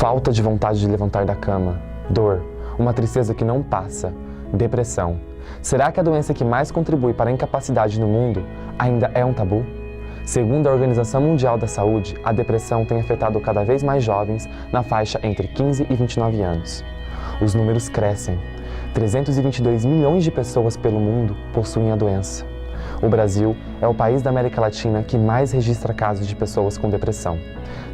falta de vontade de levantar da cama, dor, uma tristeza que não passa, depressão. Será que a doença que mais contribui para a incapacidade no mundo ainda é um tabu? Segundo a Organização Mundial da Saúde, a depressão tem afetado cada vez mais jovens na faixa entre 15 e 29 anos. Os números crescem. 322 milhões de pessoas pelo mundo possuem a doença. O Brasil é o país da América Latina que mais registra casos de pessoas com depressão.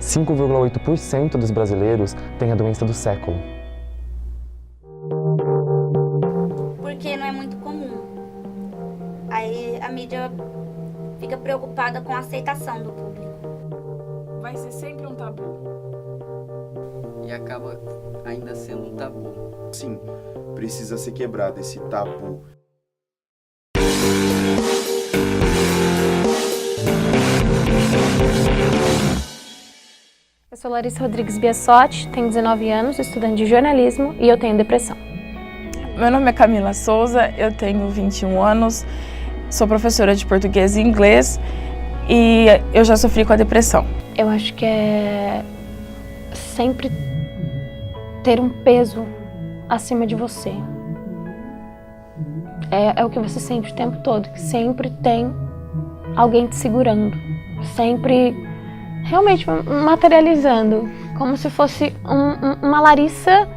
5,8% dos brasileiros têm a doença do século. Porque não é muito comum. Aí a mídia fica preocupada com a aceitação do público. Vai ser sempre um tabu. E acaba ainda sendo um tabu. Sim, precisa ser quebrado esse tabu. Eu sou Larissa Rodrigues Biasotti, tenho 19 anos, estudante de jornalismo e eu tenho depressão. Meu nome é Camila Souza, eu tenho 21 anos, sou professora de português e inglês e eu já sofri com a depressão. Eu acho que é sempre ter um peso acima de você. É o que você sente o tempo todo, que sempre tem alguém te segurando, sempre realmente materializando, como se fosse uma Larissa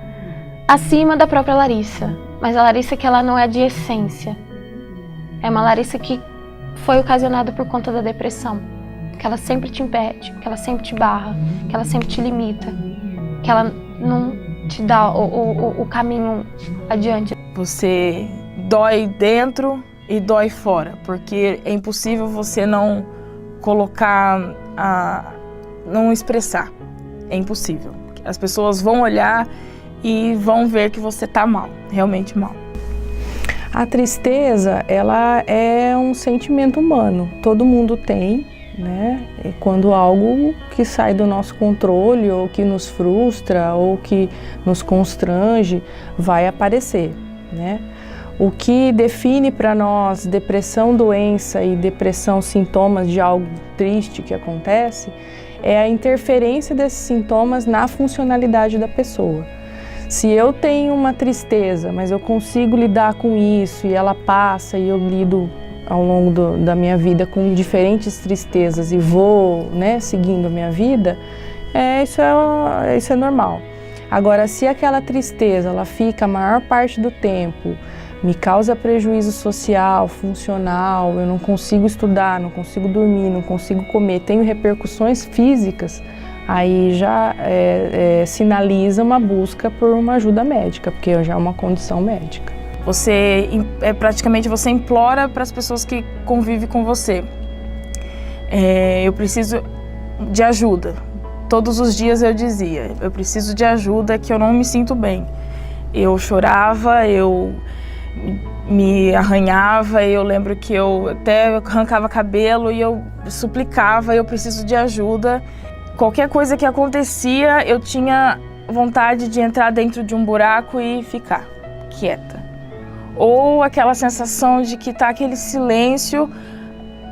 acima da própria Larissa, mas a Larissa que ela não é de essência, é uma Larissa que foi ocasionada por conta da depressão, que ela sempre te impede, que ela sempre te barra, que ela sempre te limita, que ela não te dá o caminho adiante. Você dói dentro e dói fora, porque é impossível você não colocar, não expressar, é impossível. As pessoas vão olhar e vão ver que você está mal, realmente mal. A tristeza, ela é um sentimento humano, todo mundo tem, né? É quando algo que sai do nosso controle, ou que nos frustra, ou que nos constrange, vai aparecer, né? O que define para nós depressão, doença e depressão, sintomas de algo triste que acontece, é a interferência desses sintomas na funcionalidade da pessoa. Se eu tenho uma tristeza, mas eu consigo lidar com isso e ela passa e eu lido ao longo da minha vida com diferentes tristezas e vou, né, seguindo a minha vida, isso é normal. Agora, se aquela tristeza ela fica a maior parte do tempo, me causa prejuízo social, funcional, eu não consigo estudar, não consigo dormir, não consigo comer, tenho repercussões físicas, aí já sinaliza uma busca por uma ajuda médica, porque já é uma condição médica. Praticamente você implora para as pessoas que convivem com você. Eu preciso de ajuda. Todos os dias eu dizia, eu preciso de ajuda que eu não me sinto bem. Eu chorava, eu me arranhava, eu lembro que eu até arrancava cabelo e eu suplicava, eu preciso de ajuda. Qualquer coisa que acontecia, eu tinha vontade de entrar dentro de um buraco e ficar quieta. Ou aquela sensação de que tá aquele silêncio,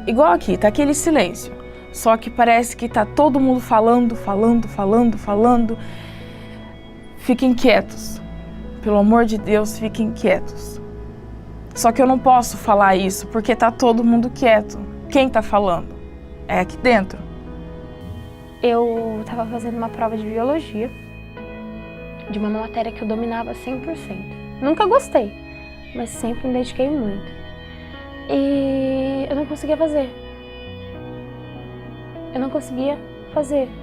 igual aqui, tá aquele silêncio. Só que parece que tá todo mundo falando. Fiquem quietos. Pelo amor de Deus, fiquem quietos. Só que eu não posso falar isso porque tá todo mundo quieto. Quem tá falando? É aqui dentro. Eu estava fazendo uma prova de biologia, de uma matéria que eu dominava 100%. Nunca gostei, mas sempre me dediquei muito. E eu não conseguia fazer.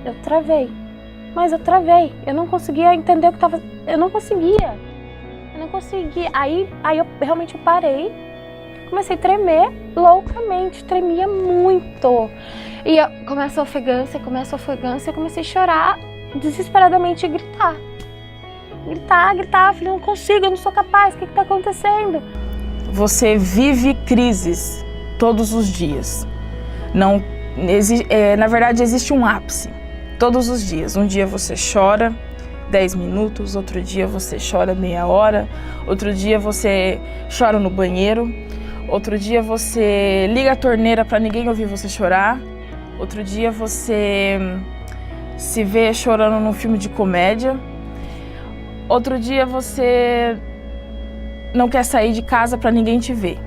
Eu travei. Mas eu travei. Eu não conseguia entender o que estava... Eu não conseguia. Aí eu realmente parei, comecei a tremer loucamente, tremia muito. E começa a ofegância, eu comecei a chorar desesperadamente e gritar. Falei, não consigo, eu não sou capaz, o que está acontecendo? Você vive crises todos os dias. Na verdade, existe um ápice todos os dias. Um dia você chora 10 minutos, outro dia você chora meia hora, outro dia você chora no banheiro, outro dia você liga a torneira para ninguém ouvir você chorar, outro dia você se vê chorando num filme de comédia. Outro dia você não quer sair de casa para ninguém te ver.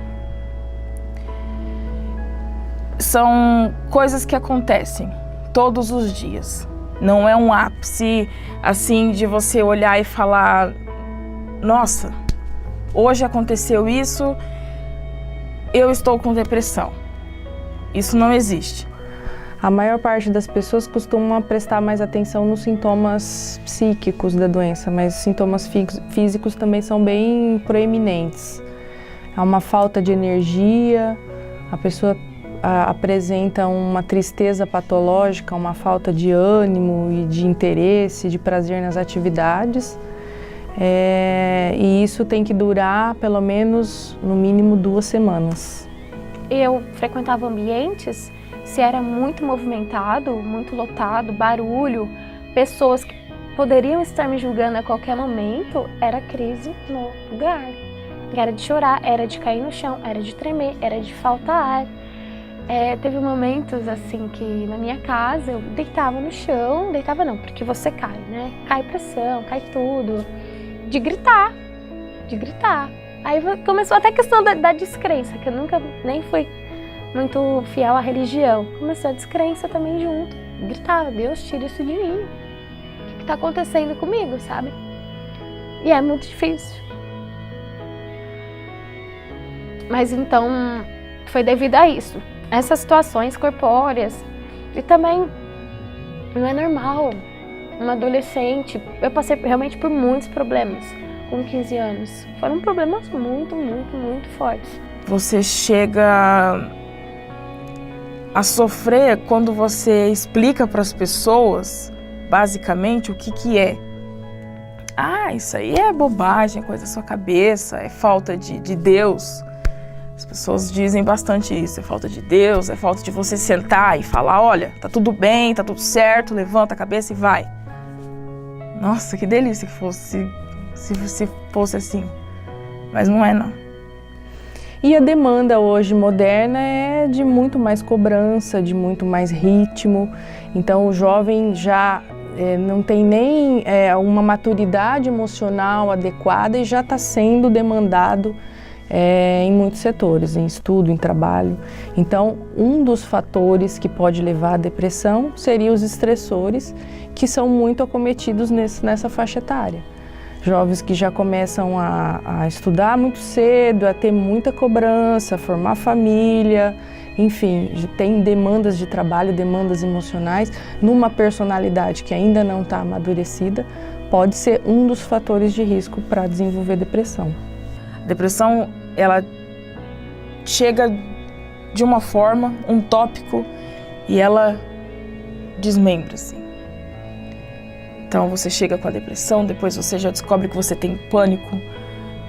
São coisas que acontecem todos os dias. Não é um ápice assim de você olhar e falar: nossa, hoje aconteceu isso, eu estou com depressão. Isso não existe. A maior parte das pessoas costuma prestar mais atenção nos sintomas psíquicos da doença, mas os sintomas físicos também são bem proeminentes. Há uma falta de energia, a pessoa apresenta uma tristeza patológica, uma falta de ânimo e de interesse, de prazer nas atividades. E isso tem que durar pelo menos, no mínimo, 2 semanas. Eu frequentava ambientes, se era muito movimentado, muito lotado, barulho, pessoas que poderiam estar me julgando a qualquer momento, era crise no lugar. Era de chorar, era de cair no chão, era de tremer, era de faltar ar. Teve momentos assim que na minha casa eu deitava no chão, deitava não, porque você cai, né? Cai pressão, cai tudo, de gritar. Aí começou até a questão da descrença, que eu nunca nem fui muito fiel à religião. Começou a descrença também junto. Gritava: Deus, tira isso de mim. O que está acontecendo comigo, sabe? E é muito difícil. Mas então foi devido a isso. Essas situações corpóreas. E também não é normal. Uma adolescente, eu passei realmente por muitos problemas com 15 anos. Foram problemas muito, muito, muito fortes. Você chega a sofrer quando você explica para as pessoas, basicamente, o que é. Ah, isso aí é bobagem, coisa da sua cabeça, é falta de Deus. As pessoas dizem bastante isso, é falta de Deus, é falta de você sentar e falar: olha, tá tudo bem, tá tudo certo, levanta a cabeça e vai. Nossa, que delícia que fosse, se fosse assim, mas não é não. E a demanda hoje moderna é de muito mais cobrança, de muito mais ritmo. Então o jovem já não tem nem uma maturidade emocional adequada e já está sendo demandado em muitos setores, em estudo, em trabalho. Então, um dos fatores que pode levar à depressão seria os estressores, que são muito acometidos nessa faixa etária. Jovens que já começam a estudar muito cedo, a ter muita cobrança, a formar família, enfim, tem demandas de trabalho, demandas emocionais, numa personalidade que ainda não está amadurecida, pode ser um dos fatores de risco para desenvolver depressão. Depressão, ela chega de uma forma, um tópico, e ela desmembra-se. Então você chega com a depressão, depois você já descobre que você tem pânico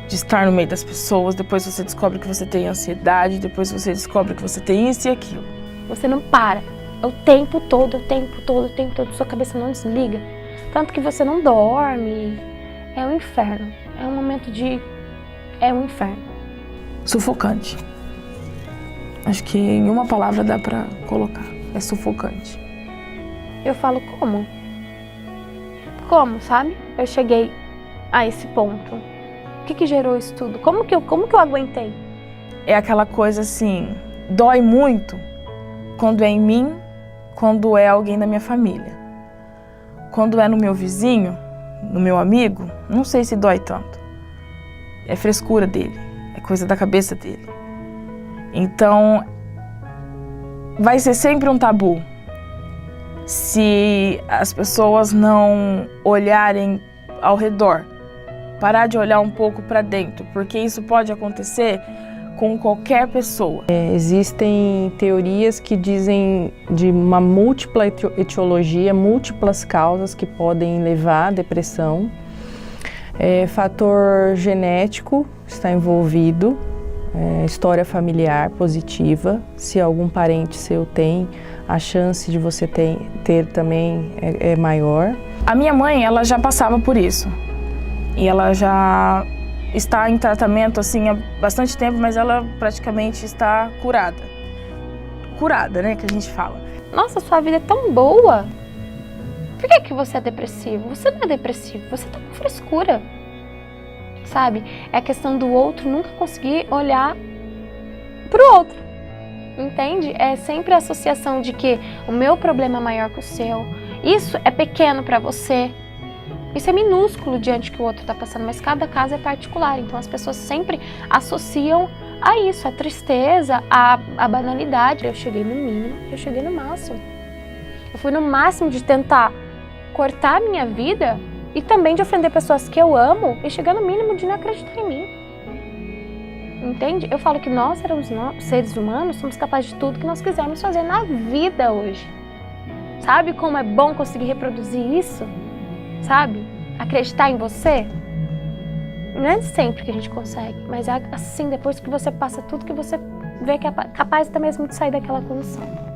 de estar no meio das pessoas, depois você descobre que você tem ansiedade, depois você descobre que você tem isso e aquilo. Você não para, o tempo todo, sua cabeça não desliga. Tanto que você não dorme, é um inferno, é um momento é um inferno. Sufocante. Acho que em uma palavra dá pra colocar, é sufocante. Eu falo como? Como, sabe? Eu cheguei a esse ponto. O que gerou isso tudo? Como que eu aguentei? É aquela coisa assim, dói muito quando é em mim, quando é alguém da minha família. Quando é no meu vizinho, no meu amigo, não sei se dói tanto. É frescura dele, é coisa da cabeça dele. Então, vai ser sempre um tabu. Se as pessoas não olharem ao redor, parar de olhar um pouco para dentro, porque isso pode acontecer com qualquer pessoa. Existem teorias que dizem de uma múltipla etiologia, múltiplas causas que podem levar à depressão. Fator genético está envolvido, história familiar positiva, se algum parente seu tem, a chance de você ter também é maior. A minha mãe, ela já passava por isso. E ela já está em tratamento assim há bastante tempo, mas ela praticamente está curada. Curada, né, que a gente fala. Nossa, sua vida é tão boa. Por que você é depressivo? Você não é depressivo, você tá com frescura. Sabe? É a questão do outro nunca conseguir olhar pro outro. Entende? É sempre a associação de que o meu problema é maior que o seu. Isso é pequeno para você. Isso é minúsculo diante do que o outro está passando, mas cada caso é particular. Então as pessoas sempre associam a isso, a tristeza, a banalidade. Eu cheguei no mínimo, eu cheguei no máximo. Eu fui no máximo de tentar cortar a minha vida e também de ofender pessoas que eu amo e chegar no mínimo de não acreditar em mim. Entende? Eu falo que nós, seres humanos, somos capazes de tudo que nós quisermos fazer na vida hoje. Sabe como é bom conseguir reproduzir isso? Sabe? Acreditar em você? Não é sempre que a gente consegue, mas é assim, depois que você passa tudo, que você vê que é capaz até mesmo de sair daquela condição.